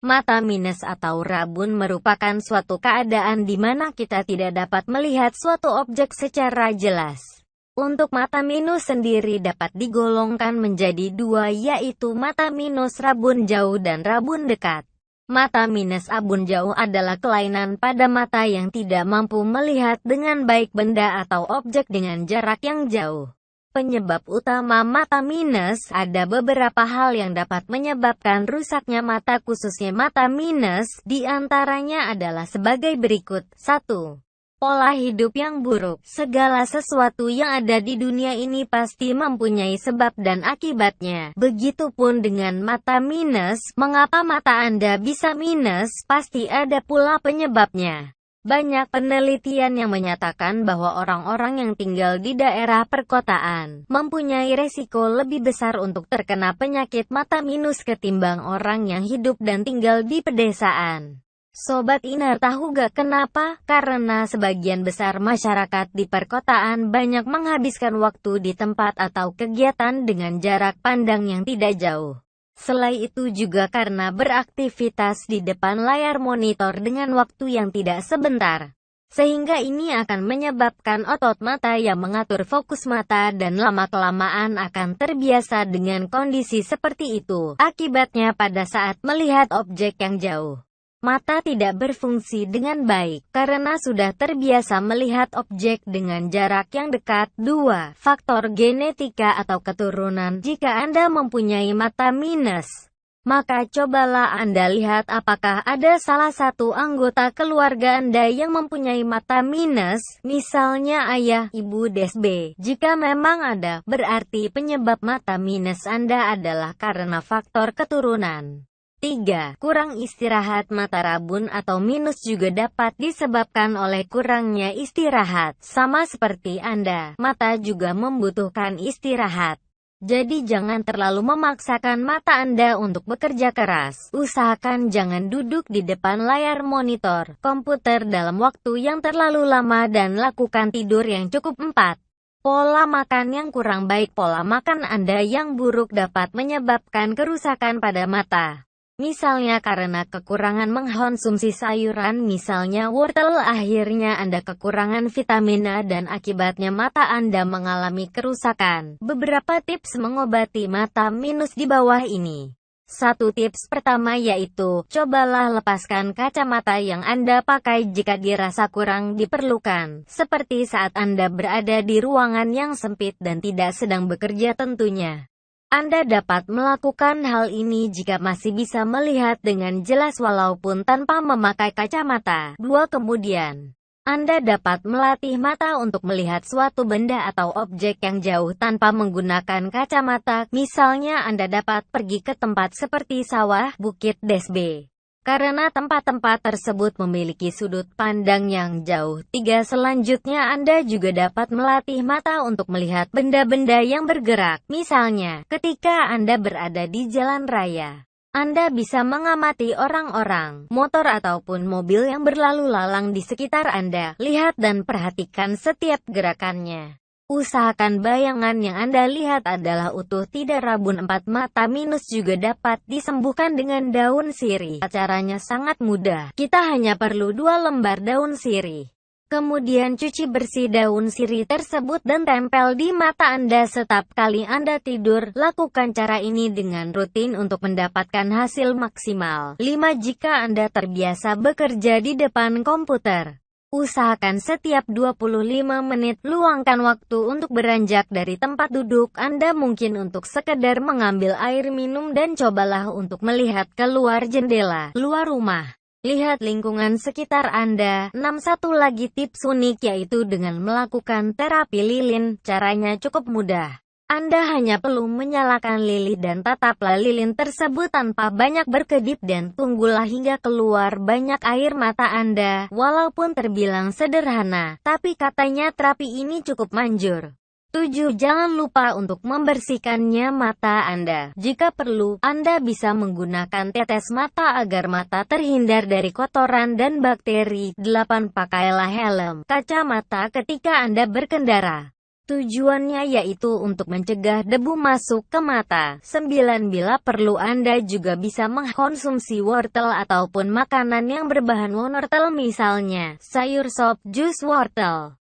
Mata minus atau rabun merupakan suatu keadaan di mana kita tidak dapat melihat suatu objek secara jelas. Untuk mata minus sendiri dapat digolongkan menjadi dua, yaitu mata minus rabun jauh dan rabun dekat. Mata minus rabun jauh adalah kelainan pada mata yang tidak mampu melihat dengan baik benda atau objek dengan jarak yang jauh. Penyebab utama mata minus, ada beberapa hal yang dapat menyebabkan rusaknya mata khususnya mata minus, di antaranya adalah sebagai berikut. 1. Pola hidup yang buruk. Segala sesuatu yang ada di dunia ini pasti mempunyai sebab dan akibatnya. Begitupun dengan mata minus, mengapa mata Anda bisa minus, pasti ada pula penyebabnya. Banyak penelitian yang menyatakan bahwa orang-orang yang tinggal di daerah perkotaan mempunyai resiko lebih besar untuk terkena penyakit mata minus ketimbang orang yang hidup dan tinggal di pedesaan. Sobat Inar, tahu gak kenapa? Karena sebagian besar masyarakat di perkotaan banyak menghabiskan waktu di tempat atau kegiatan dengan jarak pandang yang tidak jauh. Selain itu juga karena beraktivitas di depan layar monitor dengan waktu yang tidak sebentar. Sehingga ini akan menyebabkan otot mata yang mengatur fokus mata dan lama-kelamaan akan terbiasa dengan kondisi seperti itu. Akibatnya pada saat melihat objek yang jauh, mata tidak berfungsi dengan baik, karena sudah terbiasa melihat objek dengan jarak yang dekat. 2. Faktor genetika atau keturunan. Jika Anda mempunyai mata minus, maka cobalah Anda lihat apakah ada salah satu anggota keluarga Anda yang mempunyai mata minus, misalnya ayah, ibu, DSB. Jika memang ada, berarti penyebab mata minus Anda adalah karena faktor keturunan. 3. Kurang istirahat. Mata rabun atau minus juga dapat disebabkan oleh kurangnya istirahat. Sama seperti Anda, mata juga membutuhkan istirahat. Jadi jangan terlalu memaksakan mata Anda untuk bekerja keras. Usahakan jangan duduk di depan layar monitor komputer dalam waktu yang terlalu lama dan lakukan tidur yang cukup. 4. Pola makan yang kurang baik. Pola makan Anda yang buruk dapat menyebabkan kerusakan pada mata. Misalnya karena kekurangan mengkonsumsi sayuran, misalnya wortel, akhirnya Anda kekurangan vitamin A dan akibatnya mata Anda mengalami kerusakan. Beberapa tips mengobati mata minus di bawah ini. 1. Tips pertama yaitu, cobalah lepaskan kacamata yang Anda pakai jika dirasa kurang diperlukan, seperti saat Anda berada di ruangan yang sempit dan tidak sedang bekerja tentunya. Anda dapat melakukan hal ini jika masih bisa melihat dengan jelas walaupun tanpa memakai kacamata. 2. Kemudian, Anda dapat melatih mata untuk melihat suatu benda atau objek yang jauh tanpa menggunakan kacamata. Misalnya Anda dapat pergi ke tempat seperti sawah, bukit, DSB. Karena tempat-tempat tersebut memiliki sudut pandang yang jauh. 3. Selanjutnya Anda juga dapat melatih mata untuk melihat benda-benda yang bergerak. Misalnya, ketika Anda berada di jalan raya, Anda bisa mengamati orang-orang, motor ataupun mobil yang berlalu lalang di sekitar Anda. Lihat dan perhatikan setiap gerakannya. Usahakan bayangan yang Anda lihat adalah utuh, tidak rabun. 4. Mata minus juga dapat disembuhkan dengan daun sirih. Caranya sangat mudah. Kita hanya perlu 2 lembar daun sirih. Kemudian cuci bersih daun sirih tersebut dan tempel di mata Anda setiap kali Anda tidur. Lakukan cara ini dengan rutin untuk mendapatkan hasil maksimal. 5. Jika Anda terbiasa bekerja di depan komputer, usahakan setiap 25 menit, luangkan waktu untuk beranjak dari tempat duduk Anda, mungkin untuk sekedar mengambil air minum, dan cobalah untuk melihat keluar jendela, luar rumah. Lihat lingkungan sekitar Anda. 6. Satu lagi tips unik yaitu dengan melakukan terapi lilin. Caranya cukup mudah. Anda hanya perlu menyalakan lilin dan tataplah lilin tersebut tanpa banyak berkedip dan tunggulah hingga keluar banyak air mata Anda. Walaupun terbilang sederhana, tapi katanya terapi ini cukup manjur. 7. Jangan lupa untuk membersihkannya mata Anda. Jika perlu, Anda bisa menggunakan tetes mata agar mata terhindar dari kotoran dan bakteri. 8. Pakailah helm kacamata ketika Anda berkendara. Tujuannya yaitu untuk mencegah debu masuk ke mata. 9. Bila perlu Anda juga bisa mengkonsumsi wortel ataupun makanan yang berbahan wortel misalnya sayur sop, jus wortel.